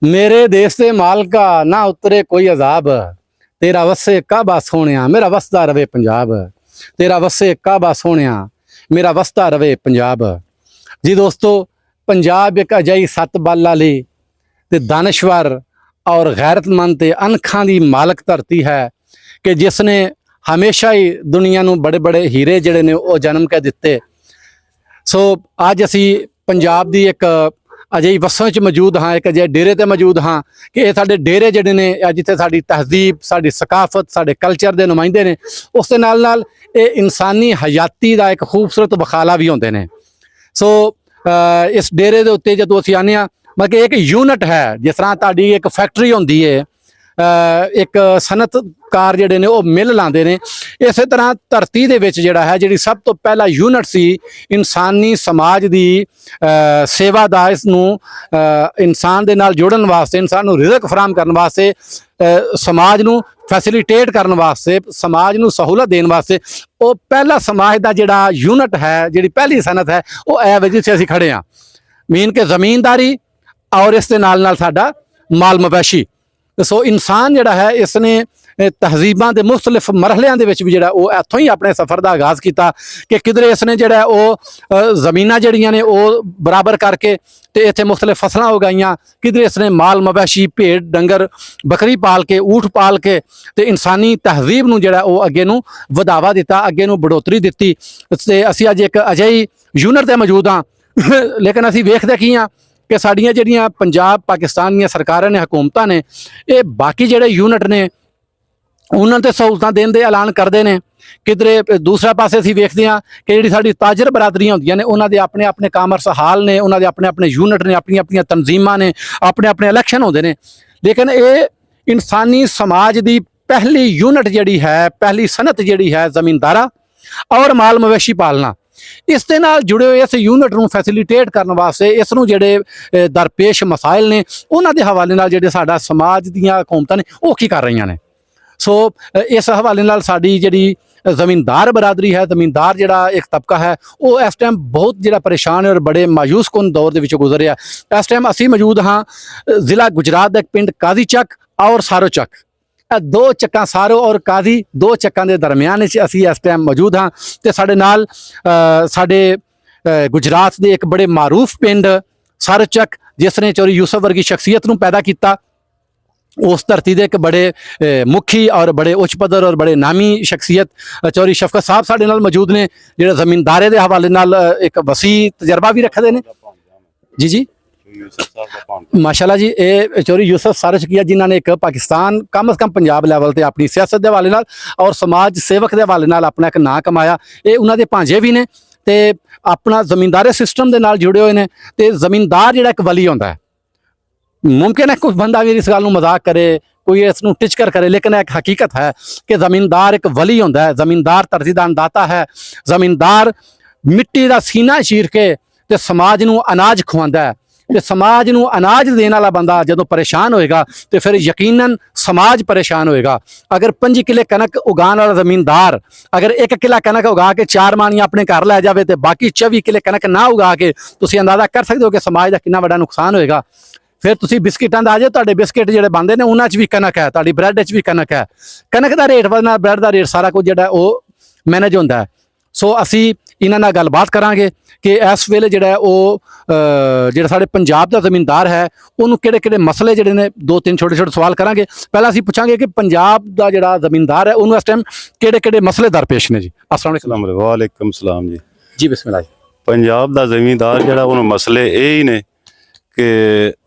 मेरे देश के मालका ना उतरे कोई अजाब, तेरा वस्से काबा सोहणिया मेरा वसदा रवे पंजाब, तेरा वस्से काबा सोहणिया मेरा वसदा रवे पंजाब। जी दोस्तों, पंजाब एक अजाई सत्त बल वाली ते दानश्वर और गैरतमंद ते अनखां दी मालक धरती है कि जिसने हमेशा ही दुनिया नूं बड़े बड़े हीरे जिहड़े ने वो जन्म के दिते। सो अज असी पंजाब दी एक अजਿਹੀ वसों च मौजूद हाँ, एक अजਿਹੇ डेरे ते मौजूद हाँ कि ये साडे डेरे जिहड़े ने जिथे साडी तहजीब साडी सकाफत साडे कल्चर दे नुमाइंदे ने, उस दे नाल नाल ये इंसानी हयाती दा एक खूबसूरत बखाला भी होंदे ने। सो इस डेरे दे उत्ते जदों असीं आने मतलब कि एक यूनिट है, जिस तरह तुहाडी एक फैक्ट्री होंदी है, एक सनतकार जिहड़े ने वो मिल लांदे ने, इस तरह धरती दे विच जिहड़ा है जिहड़ी सब तो पहला यूनिट सी इंसानी समाज दी सेवा दा, इसनूं इंसान दे नाल जुड़न वास्ते, इंसान नूं रिज़क फराहम करन वास्ते, समाज नूं फैसिलिटेट करन वास्ते, समाज नूं सहूलत देण वास्ते, वो पहला समाज दा जिहड़ा यूनिट है, जिहड़ी पहली सनत है, वो ऐ वे जिथे असीं खड़े हाँ। मीन के ज़मीनदारी और इस दे नाल नाल साडा माल मवैशी। सो इंसान जिहड़ा है इसने तहजीबां दे मुख्तलिफ मरहलियां दे विच भी जिहड़ा वो इत्थों ही अपने सफ़र का आगाज़ किया कि किधरे इसने जिहड़ा वो ज़मीनां जिहड़ियां ने वो बराबर करके ते इत्थे मुख्तलिफ फसलां उगाईयां, किधरे इसने माल मवैशी भेड़ डंगर बकरी पाल के ऊठ पाल के ते इंसानी तहजीब नूं जिहड़ा वो अगे नूं वधावा दिता, अगे नूं बढ़ोतरी दित्ती। ते असीं अज एक अजिही यूनिट ते मौजूद हाँ लेकिन असीं वेखदे की हाँ कि साड़ियाँ जिहड़ियां पंजाब पाकिस्तान दी सरकारां ने हुकूमतां ने ये बाकी जिहड़े यूनिट ने उन्हां ते सहूलतां देण दे ऐलान करदे ने, किधरे दूसरा पासे असीं वेखदे हां कि जिहड़ी साडी ताजर बरादरियां होंदियां ने उन्हां दे अपने अपने कामर्स हाल ने, उन्हां दे अपने अपने यूनिट ने, अपनी अपनी तनजीमां ने, अपने अपने इलैक्शन होंदे ने। लेकिन ये इंसानी समाज दी पहली यूनिट जिहड़ी है, पहली सनत जिहड़ी है ज़मींदारा और माल मवेशी पालना, इस दे नाल जुड़े हुए इस यूनिट नूं फैसिलिटेट करन वास्ते इस नूं जिहड़े दरपेश मसाइल ने उन्हां दे हवाले नाल जिहड़े साडा समाज दीयां हुकूमतां ने वो की कर रहीआं ने। सो इस हवाले नाल साडी जिहड़ी ज़मींदार बरादरी है, ज़मींदार जिहड़ा एक तबका है, वो इस टाइम बहुत जिहड़ा परेशान है और बड़े मायूस कुन दौर दे विचों गुजरिया। इस टाइम असीं मौजूद हाँ ज़िला गुजरात दे पिंड काजी चक और सारो चक, दो चक्कां सारो और काजी दो चक्कां दे दरम्यान असीं इस टाइम मौजूद हाँ। ते साडे नाल साडे गुजरात दे एक बड़े मारूफ पिंड सारो चक जिसने चौधरी यूसुफ वर्गी शख्सियत नूं पैदा किया, उस धरती दे एक बड़े मुखी और बड़े उच्च पद्धर और बड़े नामी शख्सियत चौधरी शफकत साहब साडे नाल मौजूद ने, जिहड़े ज़मींदारे दे हवाले नाल एक वसी तजर्बा भी रखदे ने। जी जी माशाल्लाह जी, ये चौधरी यूसुफ सारो चकिया जिन्हों ने एक पाकिस्तान कम अज़ कम पंजाब लैवल पर अपनी सियासत के हवाले नाल और समाज सेवक के हवाले नाल अपना एक नां कमाया। ये उन्हों के भांजे भी ने ते अपना ज़मींदारे सिस्टम के नाल जुड़े हुए हैं। तो ज़मींदार जिहड़ा एक वली होंदा है, मुमकिन है कुछ बंदा भी इस गल नूं मजाक करे, कोई इसनूं टिचकर करे, लेकिन एक हकीकत है कि ज़मींदार एक वली होंदा है। ज़मींदार धरती दा अन्नदाता है। ज़मींदार मिट्टी का सीना चीर के ते समाज नूं अनाज खवांदा है। ते समाज नूं अनाज देने वाला बंदा जदों परेशान होएगा तो फिर यकीनन समाज परेशान होएगा। अगर 5 किले कनक उगाने वाला ज़मींदार अगर 1 किला कनक उगा के 4 माणियां अपने घर लै जाए तो बाकी 24 किले कनक ना उगा के तुसीं अंदाज़ा कर सकते हो कि समाज का कितना बड़ा नुकसान होएगा। फिर तुसीं बिस्किटां दा आ जाओ, तुहाडे बिस्किट जिहड़े बनदे ने उन्हां च भी कनक है, तुहाडी ब्रैड च भी कनक है। कनक का रेट वधना, ब्रैड का रेट, सारा कुछ जिहड़ा वो मैनेज होंदा है। सो असीं इन्हां नाल गलबात करांगे कि इस वेले जिहड़ा वो जिहड़ा साडे पंजाब दा ज़मींदार है उहनूं किहड़े-किहड़े मसले जिहड़े ने, 2-3 छोटे-छोटे सवाल करांगे। पहला असीं पुछांगे कि पंजाब दा जिहड़ा ज़मींदार है उहनूं इस टाइम किहड़े-किहड़े मसले दरपेश ने जी। अस्सलाम वालेकुम। वालेकुम सलाम जी। जी बिस्मिल्लाह। पंजाब दा ज़मींदार जिहड़ा उहनूं मसले यही ने कि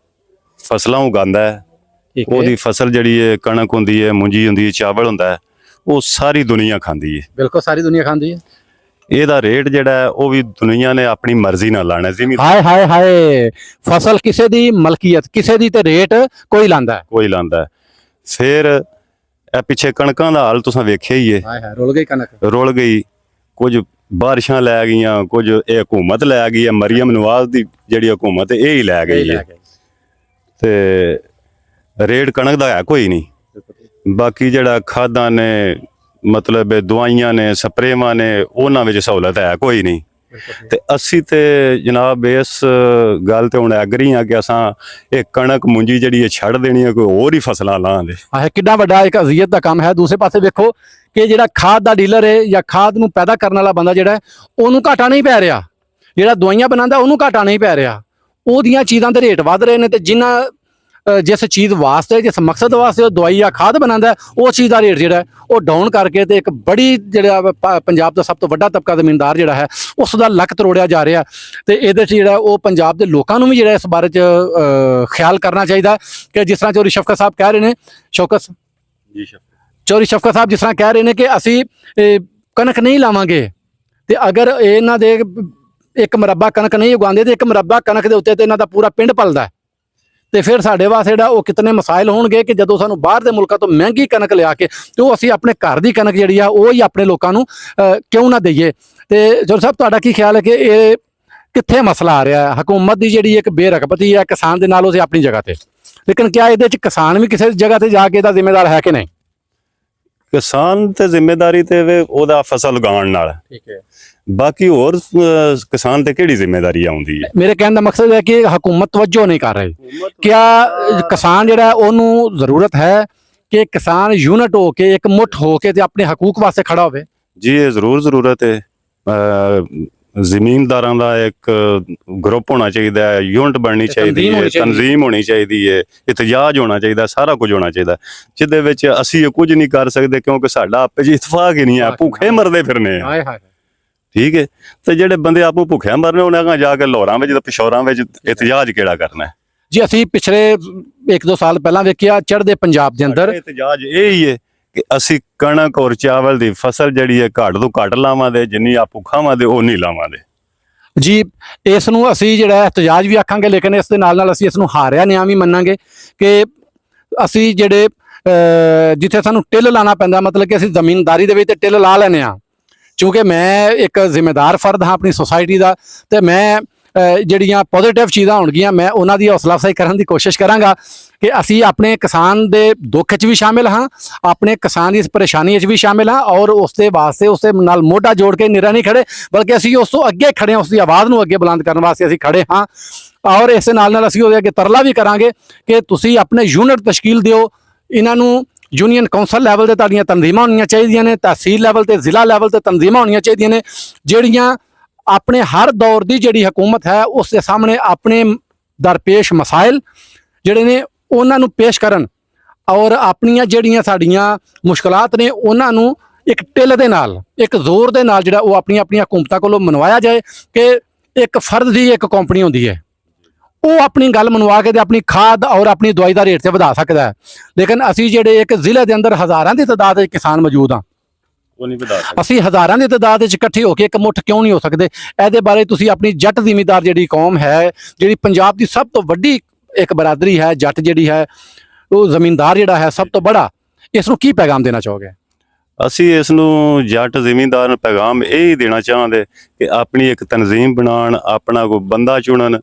फसलां उगांदा है, ਉਹਦੀ फसल जिहड़ी है कणक हुंदी है, मुंजी हुंदी है, चावल हुंदा है, वो सारी दुनिया खांदी है। बिल्कुल सारी दुनिया खांदी है। ਇਹਦਾ रेट ਜਿਹੜਾ ਹੈ ਉਹ ਵੀ ਦੁਨੀਆ ਨੇ ਆਪਣੀ ਮਰਜ਼ੀ ਨਾਲ ਲਾਣਾ। ਹਾਏ ਹਾਏ ਹਾਏ, ਫਸਲ ਕਿਸੇ ਦੀ ਮਲਕੀਅਤ ਕਿਸੇ ਦੀ ਤੇ ਰੇਟ ਕੋਈ ਲਾਂਦਾ ਕੋਈ ਲਾਂਦਾ। ਫਿਰ ਇਹ ਪਿੱਛੇ ਕਣਕਾਂ ਦਾ ਹਾਲ ਤੁਸੀਂ ਵੇਖਿਆ ਹੀ ਹੈ। ਹਾਏ ਹਾਏ, ਰੁਲ ਗਈ ਕਣਕ, ਰੁਲ ਗਈ। ਕੁਝ ਬਾਰਿਸ਼ਾਂ ਲੈ ਗਈਆਂ, ਕੁਝ ਇਹ ਹਕੂਮਤ ਲੈ ਗਈ ਹੈ, ਮਰੀਮ ਨਵਾਜ਼ ਦੀ ਜਿਹੜੀ ਹਕੂਮਤ ਇਹ ਹੀ ਲੈ ਗਈ ਹੈ। ਤੇ ਰੇਟ ਕਣਕ ਦਾ ਹੈ ਕੋਈ ਨਹੀਂ। ਬਾਕੀ ਜਿਹੜਾ ਖਾਦਾਂ ਨੇ, मतलब दवाइयां ने, स्प्रेवां ने, उन्हां विच सहूलत है कोई नहीं। ਤੇ ਅਸੀਂ ਤੇ ਜਨਾਬ ਇਸ ਗੱਲ ਤੇ ਹੁਣ ਐਗਰੀ ਆ ਕਿ ਅਸਾਂ ਇਹ ਕਣਕ ਮੁੰਜੀ ਜਿਹੜੀ ਇਹ ਛੱਡ ਦੇਣੀ ਹੈ, ਕੋਈ ਹੋਰ ਹੀ ਫਸਲਾਂ ਲਾਂਗੇ। ਆਹ ਕਿੰਨਾ ਵੱਡਾ ਇੱਕ ਅਜ਼ੀਅਤ ਦਾ ਕੰਮ ਹੈ। ਦੂਸਰੇ ਪਾਸੇ ਵੇਖੋ ਕਿ ਜਿਹੜਾ ਖਾਦ ਦਾ ਡੀਲਰ ਹੈ ਜਾਂ ਖਾਦ ਨੂੰ ਪੈਦਾ ਕਰਨ ਵਾਲਾ ਬੰਦਾ ਜਿਹੜਾ ਹੈ, ਉਹਨੂੰ ਘਾਟਾ ਨਹੀਂ ਪੈ ਰਿਹਾ। ਜਿਹੜਾ ਦਵਾਈਆਂ ਬਣਾਉਂਦਾ ਉਹਨੂੰ ਘਾਟਾ ਨਹੀਂ ਪੈ ਰਿਹਾ। ਉਹਦੀਆਂ ਚੀਜ਼ਾਂ ਦੇ ਰੇਟ ਵੱਧ ਰਹੇ ਨੇ ਤੇ ਜਿਨ੍ਹਾਂ ਜਿਸ ਚੀਜ਼ ਵਾਸਤੇ, ਜਿਸ ਮਕਸਦ ਵਾਸਤੇ ਉਹ ਦਵਾਈ ਜਾਂ ਖਾਦ ਬਣਾਉਂਦਾ, ਉਹ ਚੀਜ਼ ਦਾ ਰੇਟ ਜਿਹੜਾ ਉਹ ਡਾਊਨ ਕਰਕੇ ਤੇ ਇੱਕ ਬੜੀ ਜਿਹੜਾ ਪੰਜਾਬ ਦਾ ਸਭ ਤੋਂ ਵੱਡਾ ਤਬਕਾ ਜ਼ਮੀਨਦਾਰ ਜਿਹੜਾ ਹੈ ਉਸ ਦਾ ਲੱਕ ਤਰੋੜਿਆ ਜਾ ਰਿਹਾ। ਤੇ ਇਹਦੇ 'ਚ ਜਿਹੜਾ ਉਹ ਪੰਜਾਬ ਦੇ ਲੋਕਾਂ ਨੂੰ ਵੀ ਜਿਹੜਾ ਇਸ ਬਾਰੇ 'ਚ ਖਿਆਲ ਕਰਨਾ ਚਾਹੀਦਾ ਕਿ ਜਿਸ ਤਰ੍ਹਾਂ ਚੌਧਰੀ ਸ਼ਫਕਤ ਸਾਹਿਬ ਕਹਿ ਰਹੇ ਨੇ, ਚੌਧਰੀ ਸ਼ਫਕਤ ਸਾਹਿਬ ਜਿਸ ਤਰ੍ਹਾਂ ਕਹਿ ਰਹੇ ਨੇ ਕਿ ਅਸੀਂ ਕਣਕ ਨਹੀਂ ਲਾਵਾਂਗੇ, ਤੇ ਅਗਰ ਇਹਨਾਂ ਦੇ ਇੱਕ ਮੁਰੱਬਾ ਕਣਕ ਨਹੀਂ ਉਗਾਉਂਦੇ ਤੇ ਇੱਕ ਮੁਰੱਬਾ ਕਣਕ ਦੇ ਉੱਤੇ ਤੇ ਇਹਨਾਂ ਦਾ ਪੂਰਾ ਪਿੰਡ ਪਲਦਾ, ਤੇ ਫਿਰ ਸਾਡੇ ਵਾਸਤੇ ਜਿਹੜਾ ਉਹ ਕਿਤਨੇ ਮਸਾਇਲ ਹੋਣਗੇ ਕਿ ਜਦੋਂ ਸਾਨੂੰ ਬਾਹਰ ਦੇ ਮੁਲਕਾਂ ਤੋਂ ਮਹਿੰਗੀ ਕਣਕ ਲਿਆ ਕੇ ਤੇ ਉਹ ਅਸੀਂ ਆਪਣੇ ਘਰ ਦੀ ਕਣਕ ਜਿਹੜੀ ਆ ਉਹ ਹੀ ਆਪਣੇ ਲੋਕਾਂ ਨੂੰ ਕਿਉਂ ਨਾ ਦਈਏ। ਤੇ ਚੌਧਰੀ ਸਾਹਿਬ ਤੁਹਾਡਾ ਕੀ ਖਿਆਲ ਹੈ ਕਿ ਇਹ ਕਿੱਥੇ ਮਸਲਾ ਆ ਰਿਹਾ ਹੈ? ਹਕੂਮਤ ਦੀ ਜਿਹੜੀ ਇੱਕ ਬੇਰਗਬਤੀ ਹੈ ਕਿਸਾਨ ਦੇ ਨਾਲ, ਉਹ ਆਪਣੀ ਜਗ੍ਹਾ ਤੇ, ਲੇਕਿਨ ਕਿਆ ਇਹਦੇ 'ਚ ਕਿਸਾਨ ਵੀ ਕਿਸੇ ਜਗ੍ਹਾ ਤੇ ਜਾ ਕੇ ਇਹਦਾ ਜ਼ਿੰਮੇਦਾਰ ਹੈ ਕਿ ਨਹੀਂ? ਕਿਸਾਨ ਤੇ ਜ਼ਿੰਮੇਦਾਰੀ ਤੇ ਉਹਦਾ ਫਸਲ ਉਗਾਉਣ ਨਾਲ, ਠੀਕ ਹੈ, ਬਾਕੀ ਹੋਰ ਕਿਸਾਨ ਤੇ ਕਿਹੜੀ ਜ਼ਿੰਮੇਦਾਰੀ ਆਉਂਦੀ ਹੈ? ਮੇਰੇ ਕਹਿਣ ਦਾ ਮਕਸਦ ਹੈ ਕਿ ਹਕੂਮਤ ਤਵੱਜੋ ਨਹੀਂ ਕਰ ਰਹੀ। ਕਿਆ ਕਿਸਾਨ ਜਿਹੜਾ ਉਹਨੂੰ ਜ਼ਰੂਰਤ ਹੈ ਕਿ ਕਿਸਾਨ ਯੂਨਿਟ ਹੋ ਕੇ, ਇੱਕ ਮੁੱਠ ਹੋ ਕੇ ਤੇ ਆਪਣੇ ਹਕੂਕ ਵਾਸਤੇ ਖੜਾ ਹੋਵੇ? ਜੀ ਇਹ ਜ਼ਰੂਰ ਜ਼ਰੂਰਤ ਹੈ। ਜ਼ਮੀਨਦਾਰਾਂ ਦਾ ਇੱਕ ਗਰੁੱਪ ਹੋਣਾ ਚਾਹੀਦਾ ਹੈ, ਯੂਨਿਟ ਬਣਨੀ ਚਾਹੀਦੀ ਹੈ, ਤਨਜ਼ੀਮ ਹੋਣੀ ਚਾਹੀਦੀ ਹੈ, ਇਤਜਾਜ ਹੋਣਾ ਚਾਹੀਦਾ, ਸਾਰਾ ਕੁਝ ਹੋਣਾ ਚਾਹੀਦਾ, ਜਿਹਦੇ ਵਿੱਚ ਅਸੀਂ ਇਹ ਕੁਝ ਨਹੀਂ ਕਰ ਸਕਦੇ ਕਿਉਂਕਿ ਸਾਡਾ ਆਪੇ ਜੀ ਇਤਫਾਕ ਹੀ ਨਹੀਂ ਹੈ, ਭੁੱਖੇ ਮਰਦੇ ਫਿਰਨੇ ਆ। ਠੀਕ ਹੈ, ਤੇ ਜਿਹੜੇ ਬੰਦੇ ਆਪੂ ਭੁੱਖਿਆ ਮਰਨੇ ਉਹਨਾਂ ਨਾਲ ਜਾ ਕੇ ਲਾਹੌਰਾਂ ਵਿੱਚ ਤੇ ਪਿਸ਼ੌਰਾਂ ਵਿੱਚ ਇਤਜਾਜ ਕਿਹੜਾ ਕਰਨਾ? ਜੀ ਅਸੀਂ ਪਿਛਲੇ 1-2 ਸਾਲ ਪਹਿਲਾਂ ਵੇਖਿਆ ਚੜ੍ਹਦੇ ਪੰਜਾਬ ਦੇ ਅੰਦਰ ਇਤਜਾਜ ਇਹ ਹੀ ਹੈ ਕਿ ਅਸੀਂ ਕਣਕ ਔਰ ਚਾਵਲ ਦੀ ਫਸਲ ਜਿਹੜੀ ਹੈ ਘੱਟ ਤੋਂ ਘੱਟ ਲਾਵਾਂਗੇ, ਜਿੰਨੀ ਆਪੂ ਖਾਵਾਂਗੇ ਉਹ ਨਹੀਂ ਲਾਵਾਂਗੇ। ਜੀ ਇਸ ਨੂੰ ਅਸੀਂ ਜਿਹੜਾ ਇਤਜਾਜ ਵੀ ਆਖਾਂਗੇ, ਲੇਕਿਨ ਇਸ ਦੇ ਨਾਲ ਨਾਲ ਅਸੀਂ ਇਸ ਨੂੰ ਹਾਰਿਆ ਨਿਆਂ ਵੀ ਮੰਨਾਂਗੇ ਕਿ ਅਸੀਂ ਜਿਹੜੇ ਜਿੱਥੇ ਸਾਨੂੰ ਟਿੱਲ ਲਾਣਾ ਪੈਂਦਾ, ਮਤਲਬ ਕਿ ਅਸੀਂ ਜ਼ਮੀਨਦਾਰੀ ਦੇ ਵਿੱਚ ਤੇ ਟਿੱਲ ਲਾ ਲੈਂਦੇ ਹਾਂ। ਕਿਉਂਕਿ ਮੈਂ ਇੱਕ ਜ਼ਿੰਮੇਦਾਰ ਫਰਦ ਹਾਂ ਆਪਣੀ ਸੁਸਾਇਟੀ ਦਾ, ਤੇ ਮੈਂ ਜਿਹੜੀਆਂ ਪੋਜ਼ਿਟਿਵ ਚੀਜ਼ਾਂ ਹੋਣਗੀਆਂ ਮੈਂ ਉਹਨਾਂ ਦੀ ਹੌਸਲਾ ਅਫਜ਼ਾਈ ਕਰਨ ਦੀ ਕੋਸ਼ਿਸ਼ ਕਰਾਂਗਾ ਕਿ ਅਸੀਂ ਆਪਣੇ ਕਿਸਾਨ ਦੇ ਦੁੱਖ 'ਚ ਵੀ ਸ਼ਾਮਿਲ ਹਾਂ, ਆਪਣੇ ਕਿਸਾਨ ਦੀ ਇਸ ਪਰੇਸ਼ਾਨੀ 'ਚ ਵੀ ਸ਼ਾਮਿਲ ਹਾਂ, ਔਰ ਉਸ ਦੇ ਵਾਸਤੇ ਉਸ ਦੇ ਨਾਲ ਮੋਢਾ ਜੋੜ ਕੇ ਨਿਰਾ ਨਹੀਂ ਖੜੇ, ਬਲਕਿ ਅਸੀਂ ਉਸ ਤੋਂ ਅੱਗੇ ਖੜੇ ਹਾਂ, ਉਸ ਦੀ ਆਵਾਜ਼ ਨੂੰ ਅੱਗੇ ਬੁਲੰਦ ਕਰਨ ਵਾਸਤੇ ਅਸੀਂ ਖੜੇ ਹਾਂ। ਔਰ ਇਸ ਦੇ ਨਾਲ ਨਾਲ ਅਸੀਂ ਉਹਦੇ ਅੱਗੇ ਤਰਲਾ ਵੀ ਕਰਾਂਗੇ ਕਿ ਤੁਸੀਂ ਆਪਣੇ ਯੂਨਿਟ ਤਸ਼ਕੀਲ ਦਿਓ, ਇਹਨਾਂ ਨੂੰ ਯੂਨੀਅਨ ਕੌਂਸਲ ਲੈਵਲ ਤੇ ਤੁਹਾਡੀਆਂ ਤਨਜ਼ੀਮਾਂ ਹੋਣੀਆਂ ਚਾਹੀਦੀਆਂ ਨੇ, ਤਹਿਸੀਲ ਲੈਵਲ ਤੇ ਜ਼ਿਲ੍ਹਾ ਲੈਵਲ ਤੇ ਤਨਜ਼ੀਮਾਂ ਹੋਣੀਆਂ ਚਾਹੀਦੀਆਂ ਨੇ, ਜਿਹੜੀਆਂ ਆਪਣੇ ਹਰ ਦੌਰ ਦੀ ਜਿਹੜੀ ਹਕੂਮਤ ਹੈ ਉਸ ਦੇ ਸਾਹਮਣੇ ਆਪਣੇ ਦਰਪੇਸ਼ ਮਸਾਇਲ ਜਿਹੜੇ ਨੇ ਉਹਨਾਂ ਨੂੰ ਪੇਸ਼ ਕਰਨ, ਔਰ ਆਪਣੀਆਂ ਜਿਹੜੀਆਂ ਸਾਡੀਆਂ ਮੁਸ਼ਕਲਾਤ ਨੇ ਉਹਨਾਂ ਨੂੰ ਇੱਕ ਟਿੱਲ ਦੇ ਨਾਲ, ਇੱਕ ਜ਼ੋਰ ਦੇ ਨਾਲ ਜਿਹੜਾ ਉਹ ਆਪਣੀਆਂ ਹਕੂਮਤਾਂ ਕੋਲੋਂ ਮਨਵਾਇਆ ਜਾਏ ਕਿ ਇੱਕ ਫਰਦ ਦੀ ਇੱਕ ਕੰਪਨੀ ਹੁੰਦੀ ਹੈ, ਉਹ ਆਪਣੀ ਗੱਲ ਮਨਵਾ ਕੇ ਤੇ ਆਪਣੀ ਖਾਦ ਔਰ ਆਪਣੀ ਦਵਾਈ ਦਾ ਰੇਟ ਤੇ ਵਧਾ ਸਕਦਾ ਹੈ। ਲੇਕਿਨ ਅਸੀਂ ਜਿਹੜੇ ਇੱਕ ਜ਼ਿਲ੍ਹੇ ਦੇ ਅੰਦਰ ਹਜ਼ਾਰਾਂ ਦੀ ਤਾਦਾਦ ਵਿੱਚ ਕਿਸਾਨ ਮੌਜੂਦ ਆ, ਉਹ ਨਹੀਂ ਵਧਾ ਸਕਦੇ। ਅਸੀਂ ਹਜ਼ਾਰਾਂ ਦੀ ਤਾਦਾਦ ਵਿੱਚ ਇਕੱਠੇ ਹੋ ਕੇ ਇੱਕ ਮੁੱਠ ਕਿਉਂ ਨਹੀਂ ਹੋ ਸਕਦੇ? ਇਹਦੇ ਬਾਰੇ ਤੁਸੀਂ ਆਪਣੀ ਜੱਟ ਜ਼ਿਮੀਂਦਾਰ ਜਿਹੜੀ ਕੌਮ ਹੈ, ਜਿਹੜੀ ਪੰਜਾਬ ਦੀ ਸਭ ਤੋਂ ਵੱਡੀ ਇੱਕ ਬਰਾਦਰੀ ਹੈ, ਜੱਟ ਜਿਹੜੀ ਹੈ, ਉਹ ਜ਼ਮੀਂਦਾਰ ਜਿਹੜਾ ਹੈ ਸਭ ਤੋਂ ਬੜਾ, ਇਸ ਨੂੰ ਕੀ ਪੈਗਾਮ ਦੇਣਾ ਚਾਹੋਗੇ? ਅਸੀਂ ਇਸ ਨੂੰ ਜੱਟ ਜ਼ਿਮੀਂਦਾਰ ਨੂੰ ਪੈਗਾਮ ਇਹ ਹੀ ਦੇਣਾ ਚਾਹਾਂਗੇ ਕਿ ਆਪਣੀ ਇੱਕ ਤਨਜ਼ੀਮ ਬਣਾਉਣ, ਆਪਣਾ ਕੋਈ ਬੰਦਾ ਚੁਣਨ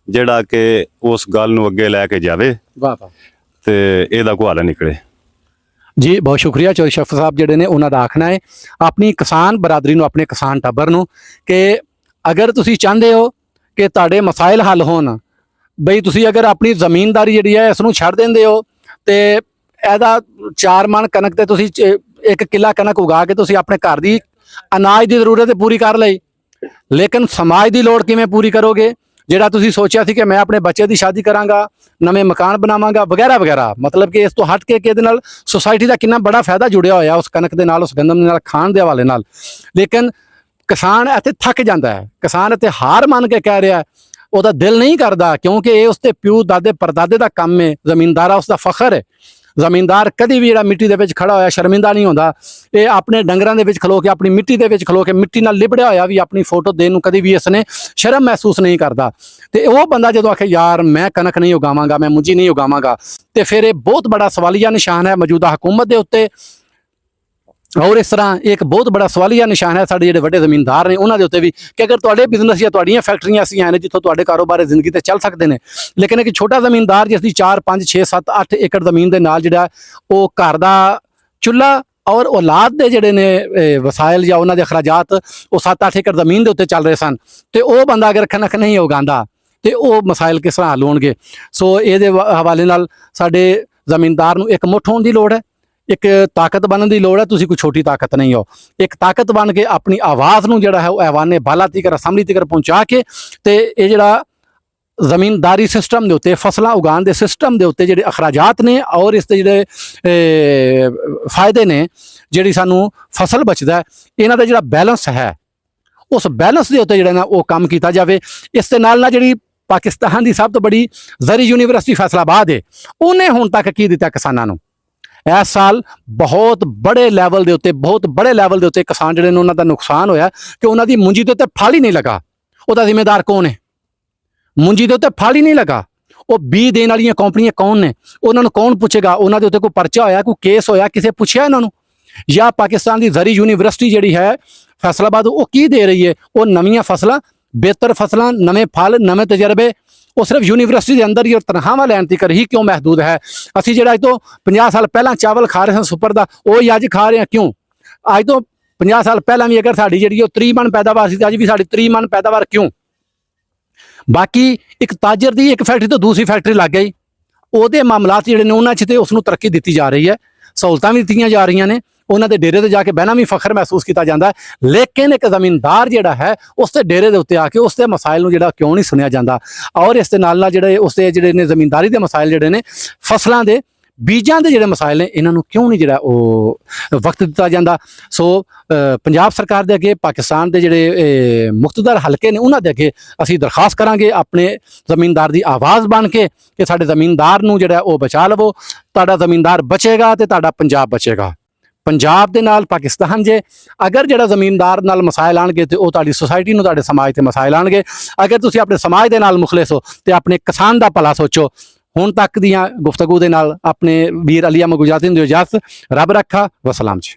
ਜਿਹੜਾ ਕਿ ਉਸ ਗੱਲ ਨੂੰ ਅੱਗੇ ਲੈ ਕੇ ਜਾਵੇ, ਵਾਹ ਵਾਹ, ਤੇ ਇਹਦਾ ਕੋਈ ਹੱਲ ਨਿਕਲੇ। ਜੀ ਬਹੁਤ ਸ਼ੁਕਰੀਆ ਚੌਧਰੀ ਸ਼ਫਕਤ ਸਾਹਿਬ ਜਿਹੜੇ ਨੇ ਉਹਨਾਂ ਦਾ ਆਖਣਾ ਹੈ ਆਪਣੀ ਕਿਸਾਨ ਬਰਾਦਰੀ ਨੂੰ, ਆਪਣੇ ਕਿਸਾਨ ਟੱਬਰ ਨੂੰ, ਕਿ ਅਗਰ ਤੁਸੀਂ ਚਾਹੁੰਦੇ ਹੋ ਕਿ ਤੁਹਾਡੇ ਮਸਾਇਲ ਹੱਲ ਹੋਣ, ਬਈ ਤੁਸੀਂ ਅਗਰ ਆਪਣੀ ਜ਼ਮੀਨਦਾਰੀ ਜਿਹੜੀ ਹੈ ਇਸ ਨੂੰ ਛੱਡ ਦਿੰਦੇ ਹੋ ਤੇ ਇਹਦਾ 4 ਮਣ ਕਣਕ ਤੇ ਤੁਸੀਂ 1 ਕਿੱਲਾ ਕਣਕ ਉਗਾ ਕੇ ਤੁਸੀਂ ਆਪਣੇ ਘਰ ਦੀ ਅਨਾਜ ਦੀ ਜ਼ਰੂਰਤ ਪੂਰੀ ਕਰ ਲਈ, ਲੇਕਿਨ ਸਮਾਜ ਦੀ ਲੋੜ ਕਿਵੇਂ ਪੂਰੀ ਕਰੋਗੇ? ਜਿਹੜਾ ਤੁਸੀਂ ਸੋਚਿਆ ਸੀ ਕਿ ਮੈਂ ਆਪਣੇ ਬੱਚੇ ਦੀ ਸ਼ਾਦੀ ਕਰਾਂਗਾ, ਨਵੇਂ ਮਕਾਨ ਬਣਾਵਾਂਗਾ ਵਗੈਰਾ ਵਗੈਰਾ, ਮਤਲਬ ਕਿ ਇਸ ਤੋਂ ਹਟ ਕੇ ਇਹਦੇ ਨਾਲ ਸੁਸਾਇਟੀ ਦਾ ਕਿੰਨਾ ਬੜਾ ਫਾਇਦਾ ਜੁੜਿਆ ਹੋਇਆ ਉਸ ਕਣਕ ਦੇ ਨਾਲ, ਉਸ ਗੰਦਮ ਦੇ ਨਾਲ, ਖਾਣ ਦੇ ਹਵਾਲੇ ਨਾਲ। ਲੇਕਿਨ ਕਿਸਾਨ ਇੱਥੇ ਥੱਕ ਜਾਂਦਾ ਹੈ, ਕਿਸਾਨ ਇੱਥੇ ਹਾਰ ਮੰਨ ਕੇ ਕਹਿ ਰਿਹਾ, ਉਹਦਾ ਦਿਲ ਨਹੀਂ ਕਰਦਾ, ਕਿਉਂਕਿ ਇਹ ਉਸਦੇ ਪਿਓ ਦਾਦੇ ਪਰਦਾਦੇ ਦਾ ਕੰਮ ਹੈ, ਜ਼ਮੀਨਦਾਰਾ ਉਸ ਦਾ ਫਖਰ ਹੈ। ਜ਼ਮੀਨਦਾਰ ਕਦੀ ਵੀ ਜਿਹੜਾ ਮਿੱਟੀ ਦੇ ਵਿੱਚ ਖੜਾ ਹੋਇਆ ਸ਼ਰਮਿੰਦਾ ਨਹੀਂ ਹੁੰਦਾ, ਇਹ ਆਪਣੇ ਡੰਗਰਾਂ ਦੇ ਵਿੱਚ ਖਲੋ ਕੇ, ਆਪਣੀ ਮਿੱਟੀ ਦੇ ਵਿੱਚ ਖਲੋ ਕੇ, ਮਿੱਟੀ ਨਾਲ ਲਿਬੜਿਆ ਹੋਇਆ ਵੀ ਆਪਣੀ ਫੋਟੋ ਦੇਣ ਨੂੰ ਕਦੀ ਵੀ ਇਸਨੇ ਸ਼ਰਮ ਮਹਿਸੂਸ ਨਹੀਂ ਕਰਦਾ। ਤੇ ਉਹ ਬੰਦਾ ਜਦੋਂ ਆਖੇ ਯਾਰ ਮੈਂ ਕਣਕ ਨਹੀਂ ਉਗਾਵਾਂਗਾ, ਮੈਂ ਮੁੰਜੀ ਨਹੀਂ ਉਗਾਵਾਂਗਾ, ਤੇ ਫਿਰ ਇਹ ਬਹੁਤ ਬੜਾ ਸਵਾਲੀਆ ਨਿਸ਼ਾਨ ਹੈ ਮੌਜੂਦਾ ਹਕੂਮਤ ਦੇ ਉੱਤੇ, ਔਰ ਇਸ ਤਰ੍ਹਾਂ ਇੱਕ ਬਹੁਤ ਬੜਾ ਸਵਾਲੀਆ ਨਿਸ਼ਾਨ ਹੈ ਸਾਡੇ ਜਿਹੜੇ ਵੱਡੇ ਜ਼ਮੀਨਦਾਰ ਨੇ ਉਹਨਾਂ ਦੇ ਉੱਤੇ ਵੀ, ਕਿ ਅਗਰ ਤੁਹਾਡੇ ਬਿਜ਼ਨਸ ਜਾਂ ਤੁਹਾਡੀਆਂ ਫੈਕਟਰੀਆਂ ਐਸੀਆਂ ਨੇ ਜਿੱਥੋਂ ਤੁਹਾਡੇ ਕਾਰੋਬਾਰ ਜ਼ਿੰਦਗੀ ਤੇ ਚੱਲ ਸਕਦੇ ਨੇ, ਲੇਕਿਨ ਇੱਕ ਛੋਟਾ ਜ਼ਮੀਨਦਾਰ ਜਿਸ ਦੀ 4, 5, 6, 7, 8 ਏਕੜ ਜ਼ਮੀਨ ਦੇ ਨਾਲ ਜਿਹੜਾ ਉਹ ਘਰ ਦਾ ਚੁੱਲ੍ਹਾ ਔਰ ਔਲਾਦ ਦੇ ਜਿਹੜੇ ਨੇ ਵਸਾਇਲ ਜਾਂ ਉਹਨਾਂ ਦੇ ਅਖਰਾਜਾਤ ਉਹ 7-8 ਏਕੜ ਜ਼ਮੀਨ ਦੇ ਉੱਤੇ ਚੱਲ ਰਹੇ ਸਨ, ਤੇ ਉਹ ਬੰਦਾ ਅਗਰ ਕਣਕ ਨਹੀਂ ਉਗਾਉਂਦਾ ਤੇ ਉਹ ਮਸਾਇਲ ਕਿਸ ਤਰ੍ਹਾਂ ਹੱਲ ਹੋਣਗੇ। ਸੋ ਇਹਦੇ ਹਵਾਲੇ ਨਾਲ ਸਾਡੇ ਜ਼ਮੀਨਦਾਰ ਨੂੰ ਇੱਕ ਮੁੱਠ ਹੋਣ ਦੀ ਲੋੜ ਹੈ, ਇੱਕ ਤਾਕਤ ਬਣਨ ਦੀ ਲੋੜ ਹੈ। ਤੁਸੀਂ ਕੋਈ ਛੋਟੀ ਤਾਕਤ ਨਹੀਂ ਹੋ, ਇੱਕ ਤਾਕਤ ਬਣ ਕੇ ਆਪਣੀ ਆਵਾਜ਼ ਨੂੰ ਜਿਹੜਾ ਹੈ ਉਹ ਐਵਾਨੇ ਬਾਲਾ ਤੀਕਰ ਅਸੈਂਬਲੀ ਤੀਕਰ ਪਹੁੰਚਾ ਕੇ, ਤੇ ਇਹ ਜਿਹੜਾ ਜ਼ਮੀਨਦਾਰੀ ਸਿਸਟਮ ਦੇ ਉੱਤੇ, ਫਸਲਾਂ ਉਗਾਉਣ ਦੇ ਸਿਸਟਮ ਦੇ ਉੱਤੇ ਜਿਹੜੇ ਅਖਰਾਜਾਤ ਨੇ ਔਰ ਇਸ ਦੇ ਜਿਹੜੇ ਫਾਇਦੇ ਨੇ, ਜਿਹੜੀ ਸਾਨੂੰ ਫਸਲ ਬਚਦਾ, ਇਹਨਾਂ ਦਾ ਜਿਹੜਾ ਬੈਲੈਂਸ ਹੈ ਉਸ ਬੈਲੈਂਸ ਦੇ ਉੱਤੇ ਜਿਹੜਾ ਨਾ ਉਹ ਕੰਮ ਕੀਤਾ ਜਾਵੇ। ਇਸ ਦੇ ਨਾਲ ਜਿਹੜੀ ਪਾਕਿਸਤਾਨ ਦੀ ਸਭ ਤੋਂ ਬੜੀ ਜ਼ਰੀ ਯੂਨੀਵਰਸਿਟੀ ਫੈਸਲਾਬਾਦ ਹੈ, ਉਹਨੇ ਹੁਣ ਤੱਕ ਕੀ ਦਿੱਤਾ ਕਿਸਾਨਾਂ ਨੂੰ। ਇਸ ਸਾਲ ਬਹੁਤ ਬੜੇ ਲੈਵਲ ਦੇ ਉੱਤੇ ਕਿਸਾਨ ਜਿਹੜੇ ਨੇ ਉਹਨਾਂ ਦਾ ਨੁਕਸਾਨ ਹੋਇਆ ਕਿ ਉਹਨਾਂ ਦੀ ਮੁੰਜੀ ਦੇ ਉੱਤੇ ਫਲ ਹੀ ਨਹੀਂ ਲੱਗਾ। ਉਹਦਾ ਜ਼ਿੰਮੇਦਾਰ ਕੌਣ ਹੈ? ਮੁੰਜੀ ਦੇ ਉੱਤੇ ਫਲ ਹੀ ਨਹੀਂ ਲੱਗਾ। ਉਹ ਬੀਜ ਦੇਣ ਵਾਲੀਆਂ ਕੰਪਨੀਆਂ ਕੌਣ ਨੇ? ਉਹਨਾਂ ਨੂੰ ਕੌਣ ਪੁੱਛੇਗਾ? ਉਹਨਾਂ ਦੇ ਉੱਤੇ ਕੋਈ ਪਰਚਾ ਹੋਇਆ, ਕੋਈ ਕੇਸ ਹੋਇਆ, ਕਿਸੇ ਪੁੱਛਿਆ ਇਹਨਾਂ ਨੂੰ? ਜਾਂ ਪਾਕਿਸਤਾਨ ਦੀ ਜ਼ਰੀ ਯੂਨੀਵਰਸਿਟੀ ਜਿਹੜੀ ਹੈ ਫੈਸਲਾਬਾਦ, ਉਹ ਕੀ ਦੇ ਰਹੀ ਹੈ? ਉਹ ਨਵੀਆਂ ਫਸਲਾਂ, ਬਿਹਤਰ ਫਸਲਾਂ, ਨਵੇਂ ਫਲ, ਨਵੇਂ ਤਜਰਬੇ, ਉਹ ਸਿਰਫ ਯੂਨੀਵਰਸਿਟੀ ਦੇ ਅੰਦਰ ਹੀ ਔਰ ਤਨਖਾਹਾਂ ਲੈਣ ਤੀਕਰ ਹੀ ਕਿਉਂ ਮਹਿਦੂਦ ਹੈ? ਅਸੀਂ ਜਿਹੜਾ ਅੱਜ ਤੋਂ 50 ਸਾਲ ਪਹਿਲਾਂ ਚਾਵਲ ਖਾ ਰਹੇ ਸਾਂ ਸੁਪਰ ਦਾ, ਉਹ ਹੀ ਅੱਜ ਖਾ ਰਹੇ ਹਾਂ ਕਿਉਂ? ਅੱਜ ਤੋਂ 50 ਸਾਲ ਪਹਿਲਾਂ ਵੀ ਅਗਰ ਸਾਡੀ ਜਿਹੜੀ ਉਹ 30 ਮਣ ਪੈਦਾਵਾਰ ਸੀ, ਅੱਜ ਵੀ ਸਾਡੀ 30 ਮਣ ਪੈਦਾਵਾਰ ਕਿਉਂ? ਬਾਕੀ ਇੱਕ ਤਾਜਰ ਦੀ ਇੱਕ ਫੈਕਟਰੀ ਤੋਂ ਦੂਸਰੀ ਫੈਕਟਰੀ ਲੱਗ ਗਈ, ਉਹਦੇ ਮਾਮਲਾਤ ਜਿਹੜੇ ਨੇ ਉਹਨਾਂ 'ਚ ਤੇ ਉਸ ਨੂੰ ਤਰੱਕੀ ਦਿੱਤੀ ਜਾ ਰਹੀ ਹੈ, ਸਹੂਲਤਾਂ ਵੀ ਦਿੱਤੀਆਂ ਜਾ ਰਹੀਆਂ ਨੇ, ਉਹਨਾਂ ਦੇ ਡੇਰੇ ਤੇ ਜਾ ਕੇ ਬਹਿਣਾ ਵੀ ਫਖਰ ਮਹਿਸੂਸ ਕੀਤਾ ਜਾਂਦਾ ਹੈ। ਲੇਕਿਨ ਇੱਕ ਜ਼ਮੀਨਦਾਰ ਜਿਹੜਾ ਹੈ ਉਸ ਦੇ ਡੇਰੇ ਦੇ ਉੱਤੇ ਆ ਕੇ ਉਸ ਦੇ ਮਸਾਇਲ ਨੂੰ ਜਿਹੜਾ ਕਿਉਂ ਨਹੀਂ ਸੁਣਿਆ ਜਾਂਦਾ? ਔਰ ਇਸ ਦੇ ਨਾਲ ਜਿਹੜੇ ਉਸ ਦੇ ਜਿਹੜੇ ਨੇ ਜ਼ਮੀਨਦਾਰੀ ਦੇ ਮਸਾਇਲ ਜਿਹੜੇ ਨੇ, ਫਸਲਾਂ ਦੇ ਬੀਜਾਂ ਦੇ ਜਿਹੜੇ ਮਸਾਇਲ ਨੇ, ਇਹਨਾਂ ਨੂੰ ਕਿਉਂ ਨਹੀਂ ਜਿਹੜਾ ਉਹ ਵਕਤ ਦਿੱਤਾ ਜਾਂਦਾ? ਸੋ ਪੰਜਾਬ ਸਰਕਾਰ ਦੇ ਅੱਗੇ, ਪਾਕਿਸਤਾਨ ਦੇ ਜਿਹੜੇ ਮੁਖਤਦਰ ਹਲਕੇ ਨੇ ਉਹਨਾਂ ਦੇ ਅੱਗੇ ਅਸੀਂ ਦਰਖਾਸਤ ਕਰਾਂਗੇ ਆਪਣੇ ਜ਼ਮੀਨਦਾਰ ਦੀ ਆਵਾਜ਼ ਬਣ ਕੇ ਕਿ ਸਾਡੇ ਜ਼ਮੀਨਦਾਰ ਨੂੰ ਜਿਹੜਾ ਉਹ ਬਚਾ ਲਵੋ। ਤੁਹਾਡਾ ਜ਼ਮੀਨਦਾਰ ਬਚੇਗਾ ਤੇ ਤੁਹਾਡਾ ਪੰਜਾਬ ਬਚੇਗਾ। ਪੰਜਾਬ ਦੇ ਨਾਲ ਪਾਕਿਸਤਾਨ ਜੇ ਅਗਰ ਜਿਹੜਾ ਜ਼ਮੀਨਦਾਰ ਨਾਲ ਮਸਾਇਲ ਆਣਗੇ ਤੇ ਉਹ ਤੁਹਾਡੀ ਸੁਸਾਇਟੀ ਨੂੰ, ਤੁਹਾਡੇ ਸਮਾਜ ਤੇ ਮਸਾਇਲ ਆਣਗੇ। ਅਗਰ ਤੁਸੀਂ ਆਪਣੇ ਸਮਾਜ ਦੇ ਨਾਲ ਮੁਖਲਿਸ ਹੋ ਤੇ ਆਪਣੇ ਕਿਸਾਨ ਦਾ ਭਲਾ ਸੋਚੋ। ਹੁਣ ਤੱਕ ਦੀਆਂ ਗੁਫ਼ਤਗੂ ਦੇ ਨਾਲ ਆਪਣੇ ਵੀਰ ਅਲੀ ਅਹਿਮਦ ਗੁਜਰਾਤੀ ਨੂੰ ਇਜਾਜ਼ਤ। ਰੱਬ ਰੱਖਾ। ਵਸਲਾਮ ਜੀ।